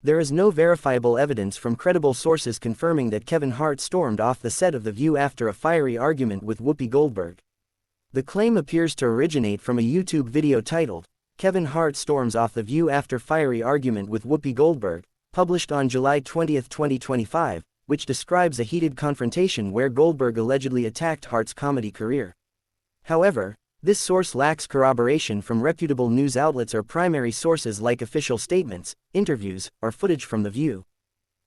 There is no verifiable evidence from credible sources confirming that Kevin Hart stormed off the set of The View after a fiery argument with Whoopi Goldberg. The claim appears to originate from a YouTube video titled, "Kevin Hart Storms Off The View After Fiery Argument with Whoopi Goldberg," published on July 20, 2025, which describes a heated confrontation where Goldberg allegedly attacked Hart's comedy career. However, this source lacks corroboration from reputable news outlets or primary sources like official statements, interviews, or footage from The View.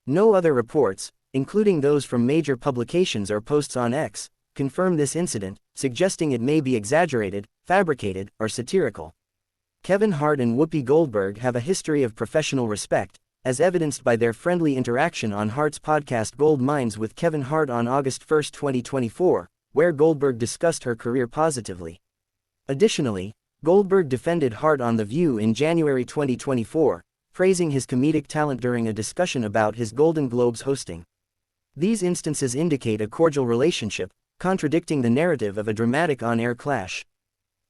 No other reports, including those from major publications or posts on X, confirm this incident, suggesting it may be exaggerated, fabricated, or satirical. Kevin Hart and Whoopi Goldberg have a history of professional respect, as evidenced by their friendly interaction on Hart's podcast Gold Mines with Kevin Hart on August 1, 2024, where Goldberg discussed her career positively. Additionally, Goldberg defended Hart on The View in January 2024, praising his comedic talent during a discussion about his Golden Globes hosting. These instances indicate a cordial relationship, contradicting the narrative of a dramatic on-air clash.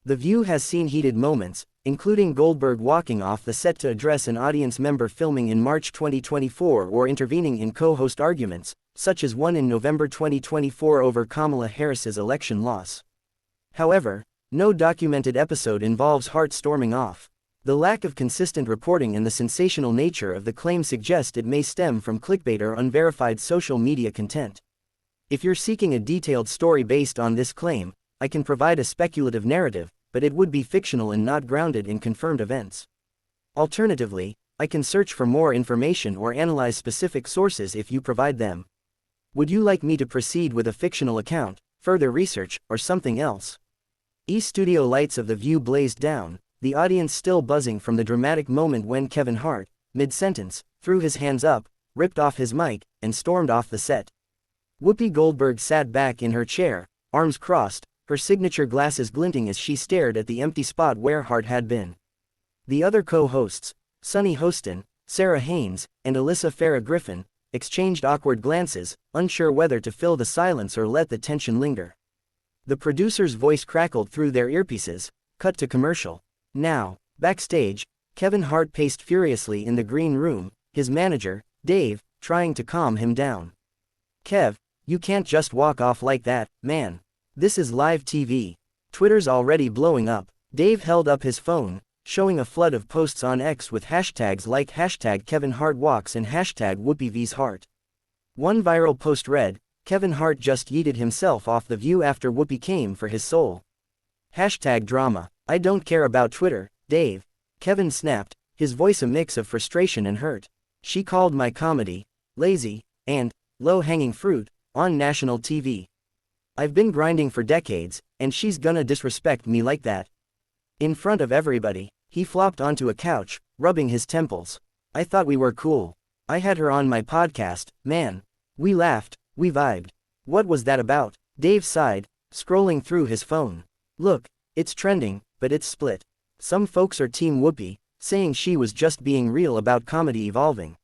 The View has seen heated moments, including Goldberg walking off the set to address an audience member filming in March 2024 or intervening in co-host arguments, such as one in November 2024 over Kamala Harris's election loss. However, no documented episode involves Hart storming off. The lack of consistent reporting and the sensational nature of the claim suggest it may stem from clickbait or unverified social media content. If you're seeking a detailed story based on this claim, I can provide a speculative narrative, but it would be fictional and not grounded in confirmed events. Alternatively, I can search for more information or analyze specific sources if you provide them. Would you like me to proceed with a fictional account, further research, or something else? Studio lights of The View blazed down, the audience still buzzing from the dramatic moment when Kevin Hart, mid-sentence, threw his hands up, ripped off his mic, and stormed off the set. Whoopi Goldberg sat back in her chair, arms crossed, her signature glasses glinting as she stared at the empty spot where Hart had been. The other co-hosts, Sunny Hostin, Sarah Haynes, and Alyssa Farah Griffin, exchanged awkward glances, unsure whether to fill the silence or let the tension linger. The producer's voice crackled through their earpieces, cut to commercial. Now, backstage, Kevin Hart paced furiously in the green room, his manager, Dave, trying to calm him down. "Kev, you can't just walk off like that, man. This is live TV. Twitter's already blowing up." Dave held up his phone, showing a flood of posts on X with hashtags like #KevinHartWalks and #WhoopiVsHart. One viral post read, "Kevin Hart just yeeted himself off The View after Whoopi came for his soul." #drama. "I don't care about Twitter, Dave," Kevin snapped, his voice a mix of frustration and hurt. "She called my comedy lazy and low-hanging fruit on national TV. I've been grinding for decades, and she's gonna disrespect me like that." In front of everybody, he flopped onto a couch, rubbing his temples. "I thought we were cool. I had her on my podcast, man. We laughed, we vibed. What was that about?" Dave sighed, scrolling through his phone. "Look, it's trending, but it's split. Some folks are Team Whoopi, saying she was just being real about comedy evolving.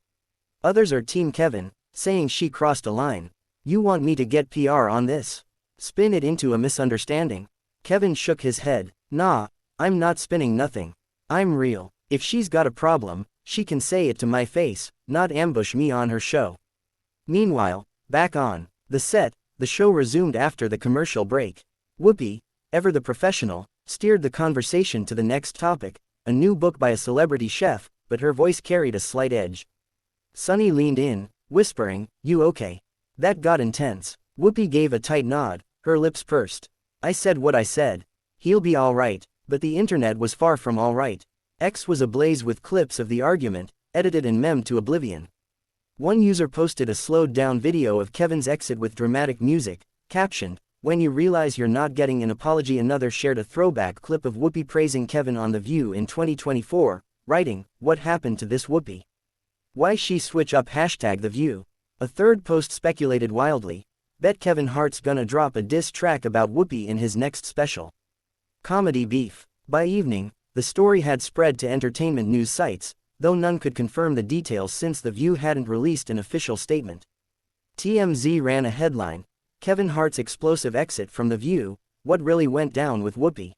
Others are Team Kevin, saying she crossed a line. You want me to get PR on this? Spin it into a misunderstanding?" Kevin shook his head. "Nah, I'm not spinning nothing. I'm real. If she's got a problem, she can say it to my face, not ambush me on her show." Meanwhile, back on the set, the show resumed after the commercial break. Whoopi, ever the professional, steered the conversation to the next topic, a new book by a celebrity chef, but her voice carried a slight edge. Sunny leaned in, whispering, "You okay?" That got intense. Whoopi gave a tight nod, her lips pursed. "I said what I said. He'll be all right." But the internet was far from all right. X was ablaze with clips of the argument, edited and memed to oblivion. One user posted a slowed-down video of Kevin's exit with dramatic music, captioned, "When you realize you're not getting an apology." Another shared a throwback clip of Whoopi praising Kevin on The View in 2024, writing, "What happened to this Whoopi? Why she switch up #The View?" A third post speculated wildly, "Bet Kevin Hart's gonna drop a diss track about Whoopi in his next special. Comedy beef." By evening, the story had spread to entertainment news sites, though none could confirm the details since The View hadn't released an official statement. TMZ ran a headline, "Kevin Hart's explosive exit from The View, what really went down with Whoopi?"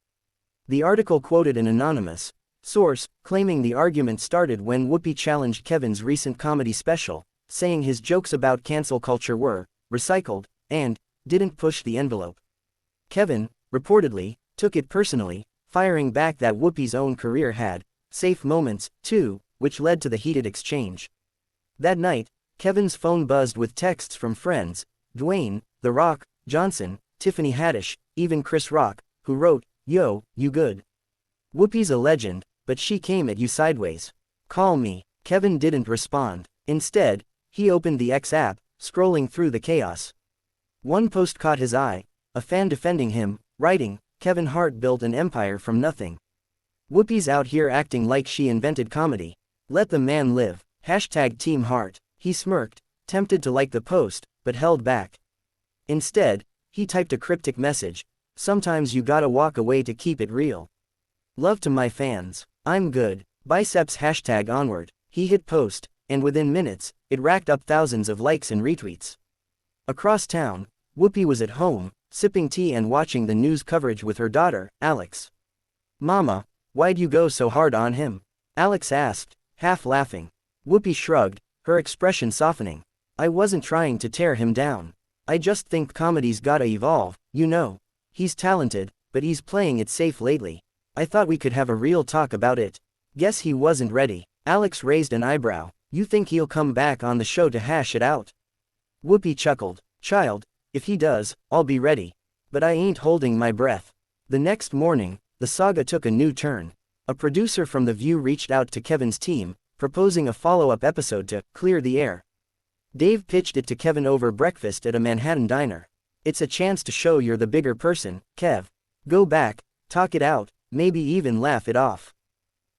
The article quoted an anonymous Source, claiming the argument started when Whoopi challenged Kevin's recent comedy special, saying his jokes about cancel culture were recycled and didn't push the envelope. Kevin, reportedly, took it personally, firing back that Whoopi's own career had safe moments, too, which led to the heated exchange. That night, Kevin's phone buzzed with texts from friends, Dwayne, The Rock, Johnson, Tiffany Haddish, even Chris Rock, who wrote, "Yo, you good? Whoopi's a legend, but she came at you sideways. Call me." Kevin didn't respond. Instead, he opened the X app, scrolling through the chaos. One post caught his eye, a fan defending him, writing, "Kevin Hart built an empire from nothing. Whoopi's out here acting like she invented comedy. Let the man live. Hashtag Team Hart." He smirked, tempted to like the post, but held back. Instead, he typed a cryptic message, "Sometimes you gotta walk away to keep it real. Love to my fans. I'm good. Biceps hashtag onward." He hit post, and within minutes, it racked up thousands of likes and retweets. Across town, Whoopi was at home, sipping tea and watching the news coverage with her daughter, Alex. "Mama, why'd you go so hard on him?" Alex asked, half laughing. Whoopi shrugged, her expression softening. "I wasn't trying to tear him down. I just think comedy's gotta evolve, you know. He's talented, but he's playing it safe lately. I thought we could have a real talk about it." "Guess he wasn't ready." Alex raised an eyebrow. "You think he'll come back on the show to hash it out?" Whoopi chuckled. "Child, if he does, I'll be ready. But I ain't holding my breath." The next morning, the saga took a new turn. A producer from The View reached out to Kevin's team, proposing a follow-up episode to clear the air. Dave pitched it to Kevin over breakfast at a Manhattan diner. "It's a chance to show you're the bigger person, Kev. Go back, talk it out, maybe even laugh it off.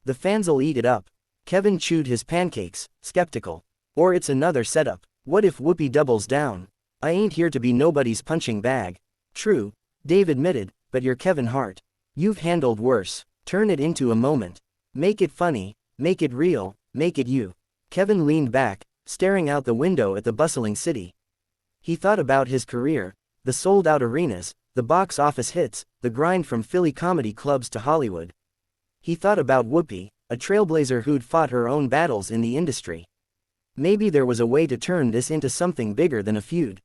The fans'll eat it up." Kevin chewed his pancakes, skeptical. "Or it's another setup. What if Whoopi doubles down? I ain't here to be nobody's punching bag." "True," Dave admitted, "but you're Kevin Hart. You've handled worse. Turn it into a moment. Make it funny, make it real, make it you." Kevin leaned back, staring out the window at the bustling city. He thought about his career, the sold-out arenas, the box office hits, the grind from Philly comedy clubs to Hollywood. He thought about Whoopi, a trailblazer who'd fought her own battles in the industry. Maybe there was a way to turn this into something bigger than a feud.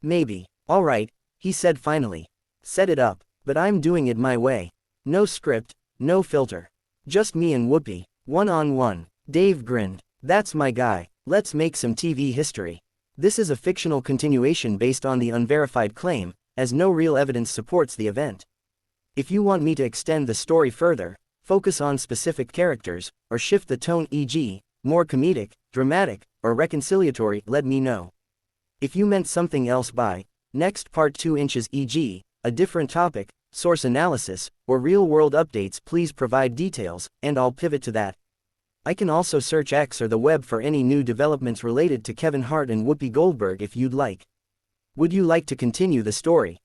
Maybe. "All right," he said finally. "Set it up, but I'm doing it my way. No script, no filter. Just me and Whoopi, one-on-one." Dave grinned. "That's my guy. Let's make some TV history." This is a fictional continuation based on the unverified claim, as no real evidence supports the event. If you want me to extend the story further, focus on specific characters, or shift the tone, e.g., more comedic, dramatic, or reconciliatory, let me know. If you meant something else by next part 2 inches, e.g., a different topic, source analysis, or real-world updates, please provide details, and I'll pivot to that. I can also search X or the web for any new developments related to Kevin Hart and Whoopi Goldberg if you'd like. Would you like to continue the story?